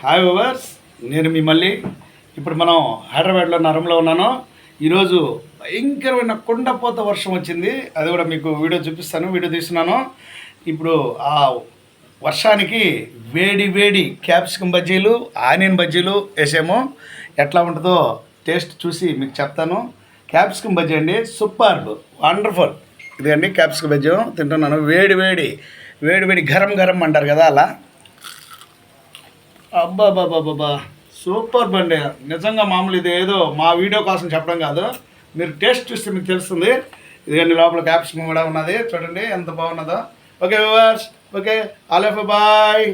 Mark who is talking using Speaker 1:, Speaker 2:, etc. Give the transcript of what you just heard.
Speaker 1: Hi overs, నేను మీ మళ్ళీ ఇప్పుడు మనం హైదరాబాద్లో నరంలో ఉన్నాను. ఈరోజు భయంకరమైన కుండపోత వర్షం వచ్చింది. అది కూడా మీకు వీడియో చూపిస్తాను, వీడియో తీస్తున్నాను. ఇప్పుడు ఆ వర్షానికి వేడి వేడి క్యాప్సికమ్ బజ్జీలు, ఆనియన్ బజ్జీలు వేసాము. ఎట్లా ఉంటుందో టేస్ట్ చూసి మీకు చెప్తాను. క్యాప్సికమ్ బజ్జీ అండి, సూపర్బ్, వండర్ఫుల్. ఇది అండి క్యాప్సికమ్ బజ్జీ తింటున్నాను. వేడి వేడి వేడి వేడి గరం గరం అంటారు కదా, అలా. అబ్బా బాబా బాబా, సూపర్ బండి నిజంగా. మామూలు ఇది ఏదో మా వీడియో కోసం చెప్పడం కాదు, మీరు టేస్ట్ చూస్తే మీకు తెలుస్తుంది. ఇదిగండి లోపల క్యాప్సికమ్ కూడా ఉన్నది, చూడండి ఎంత బాగున్నదో. Okay viewers, okay, all of bye.